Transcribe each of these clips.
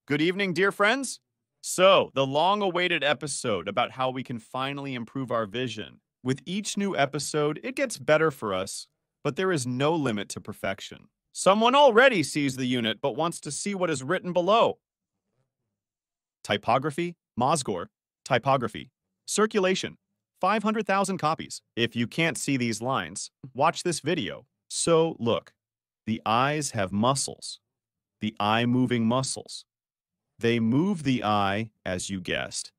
Good evening, dear friends. So, the long-awaited episode about how we can finally improve our vision. With each new episode, it gets better for us, but there is no limit to perfection. Someone already sees the unit but wants to see what is written below. Typography, Mosgore, typography. Circulation, 500,000 copies. If you can't see these lines, watch this video. So, look, the eyes have muscles. The eye-moving muscles. They move the eye, as you guessed,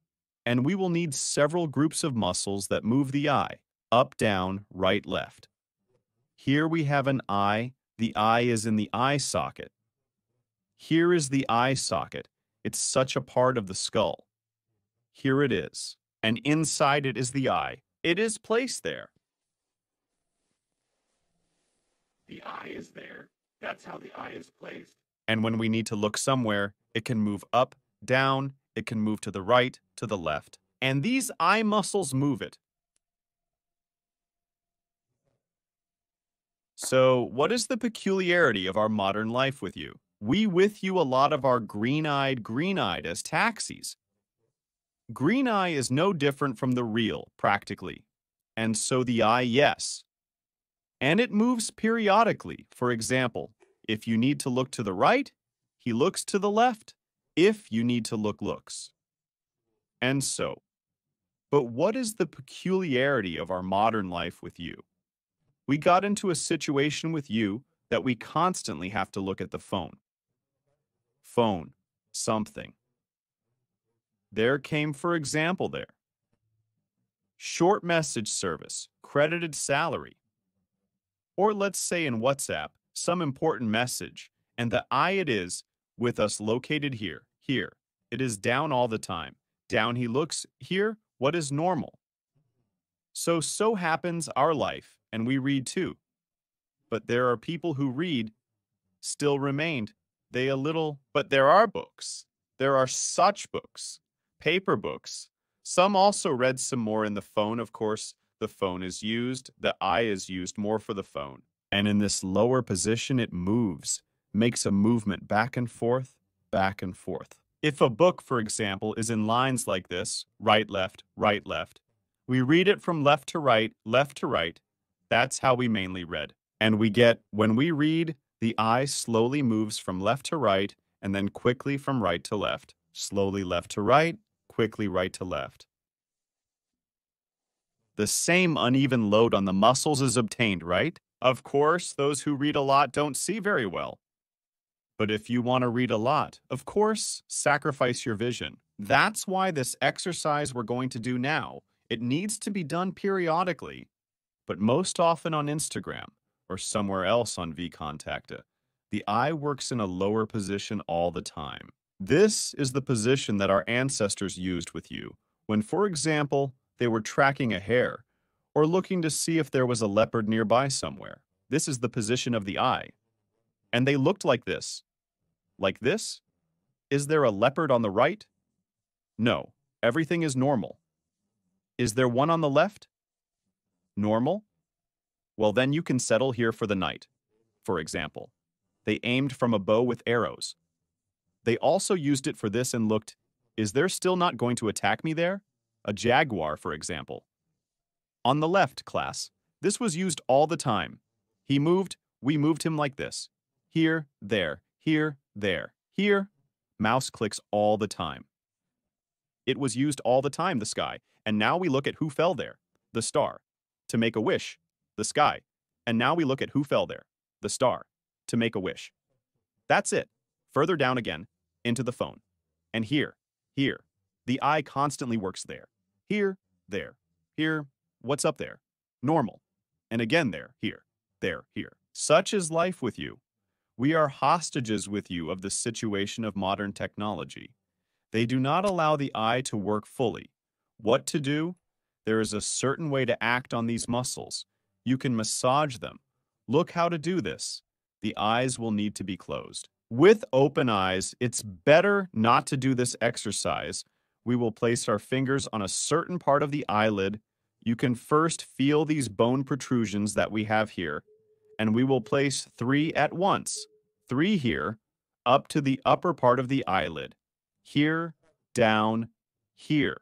and we will need several groups of muscles that move the eye, up, down, right, left. Here we have an eye. The eye is in the eye socket. Here is the eye socket. It's such a part of the skull. Here it is, and inside it is the eye. It is placed there. The eye is there. That's how the eye is placed. And when we need to look somewhere, it can move up, down, it can move to the right, to the left. And these eye muscles move it. So, what is the peculiarity of our modern life with you? We with you a lot of our green-eyed as taxis. Green eye is no different from the real, practically. And so the eye, yes. And it moves periodically. For example, if you need to look to the right, he looks to the left. If you need to look, looks. And so. But what is the peculiarity of our modern life with you? We got into a situation with you that we constantly have to look at the phone. Phone, something. There came, for example, there. Short message service, credited salary. Or let's say in WhatsApp, some important message, and the eye it is, with us located here, here. It is down all the time. Down he looks, here, what is normal? So happens our life, and we read too. But there are people who read, still remained, they a little, but there are books. There are such books, paper books. Some also read some more in the phone, of course. The phone is used, the eye is used more for the phone. And in this lower position, it moves, makes a movement back and forth, back and forth. If a book, for example, is in lines like this, right, left, we read it from left to right, that's how we mainly read. And we get, when we read, the eye slowly moves from left to right, and then quickly from right to left. Slowly left to right, quickly right to left. The same uneven load on the muscles is obtained, right? Of course, those who read a lot don't see very well. But if you want to read a lot, of course, sacrifice your vision. That's why this exercise we're going to do now, it needs to be done periodically, but most often on Instagram or somewhere else on vKontakte. The eye works in a lower position all the time. This is the position that our ancestors used with you when, for example, they were tracking a hare or looking to see if there was a leopard nearby somewhere. This is the position of the eye. And they looked like this. Like this? Is there a leopard on the right? No, everything is normal. Is there one on the left? Normal? Well, then you can settle here for the night. For example, they aimed from a bow with arrows. They also used it for this and looked, is there still not going to attack me there? A jaguar, for example. On the left, class, this was used all the time. He moved, we moved him like this. Here, there, here, here. Mouse clicks all the time. It was used all the time, the sky. And now we look at who fell there, the star. To make a wish, the sky. And now we look at who fell there, the star. To make a wish. That's it. Further down again, into the phone. And here. The eye constantly works there. Here. What's up there? Normal. And again there, here. Such is life with you. We are hostages with you of the situation of modern technology. They do not allow the eye to work fully. What to do? There is a certain way to act on these muscles. You can massage them. Look how to do this. The eyes will need to be closed. With open eyes, it's better not to do this exercise. We will place our fingers on a certain part of the eyelid. You can first feel these bone protrusions that we have here, and we will place 3 at once. 3 here, up to the upper part of the eyelid. Here, down, here.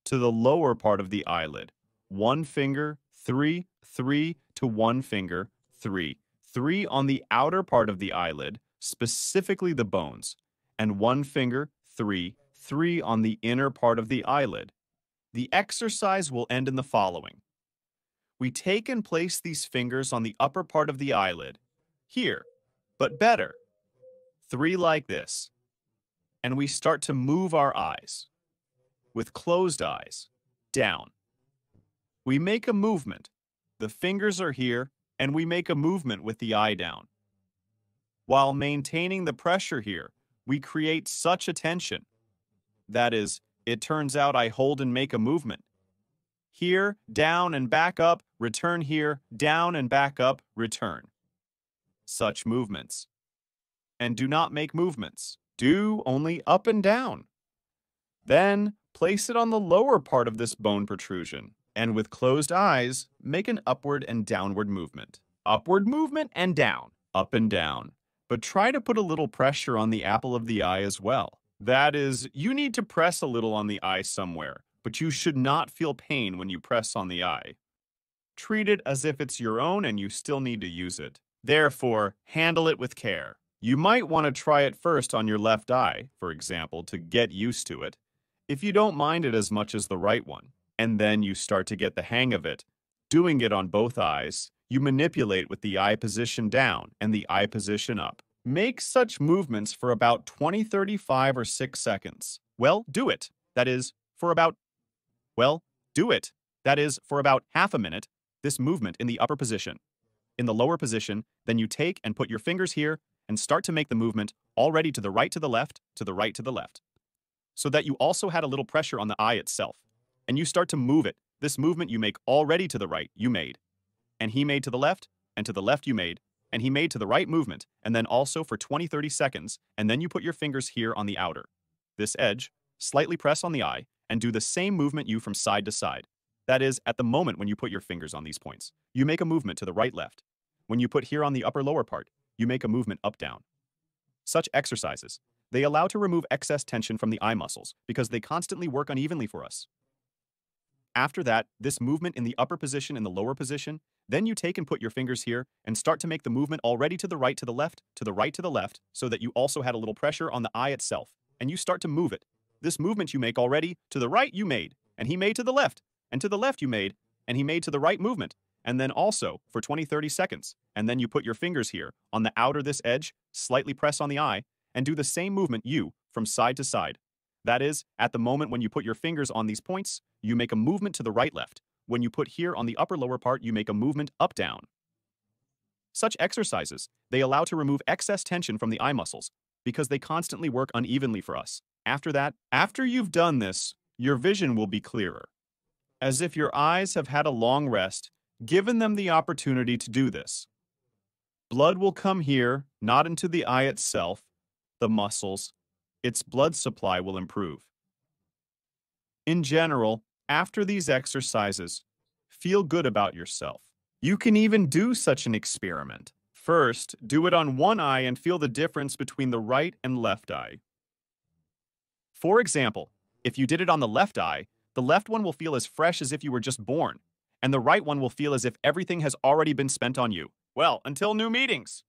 To the lower part of the eyelid. One finger, three, three to one finger, three. Three on the outer part of the eyelid, specifically the bones. And one finger, three, three on the inner part of the eyelid. The exercise will end in the following. We take and place these fingers on the upper part of the eyelid. Here, but better. Three like this. And we start to move our eyes. With closed eyes, down. We make a movement. The fingers are here, and we make a movement with the eye down. While maintaining the pressure here, we create such a tension. That is, it turns out I hold and make a movement. Here, down and back up, return here, down and back up, return. Such movements. And do not make movements. Do only up and down. Then, place it on the lower part of this bone protrusion, and with closed eyes, make an upward and downward movement. Upward movement and down, up and down. But try to put a little pressure on the apple of the eye as well. That is, you need to press a little on the eye somewhere, but you should not feel pain when you press on the eye. Treat it as if it's your own and you still need to use it. Therefore, handle it with care. You might want to try it first on your left eye, for example, to get used to it, if you don't mind it as much as the right one. And then you start to get the hang of it. Doing it on both eyes, you manipulate with the eye position down and the eye position up. Make such movements for about 20, 35, or 6 seconds. Well, do it. That is, for about half a minute, this movement in the upper position. In the lower position, then you take and put your fingers here and start to make the movement already to the right to the left, to the right to the left. So that you also had a little pressure on the eye itself. And you start to move it. This movement you make already to the right, you made. And he made to the left, and to the left you made. And he made to the right movement, and then also for 20, 30 seconds, and then you put your fingers here on the outer. This edge, slightly press on the eye, and do the same movement you from side to side. That is, at the moment when you put your fingers on these points, you make a movement to the right-left. When you put here on the upper-lower part, you make a movement up-down. Such exercises, they allow to remove excess tension from the eye muscles because they constantly work unevenly for us. After that, this movement in the upper position and the lower position, then you take and put your fingers here and start to make the movement already to the right to the left, to the right to the left, so that you also had a little pressure on the eye itself, and you start to move it. This movement you make already, to the right you made, and he made to the left, and to the left you made, and he made to the right movement, and then also for 20, 30 seconds, and then you put your fingers here on the outer this edge, slightly press on the eye, and do the same movement you from side to side. That is, at the moment when you put your fingers on these points, you make a movement to the right-left. When you put here on the upper-lower part, you make a movement up-down. Such exercises, they allow to remove excess tension from the eye muscles because they constantly work unevenly for us. After that, after you've done this, your vision will be clearer. As if your eyes have had a long rest, given them the opportunity to do this. Blood will come here, not into the eye itself, the muscles. Its blood supply will improve. In general, after these exercises, feel good about yourself. You can even do such an experiment. First, do it on one eye and feel the difference between the right and left eye. For example, if you did it on the left eye, the left one will feel as fresh as if you were just born, and the right one will feel as if everything has already been spent on you. Well, until new meetings!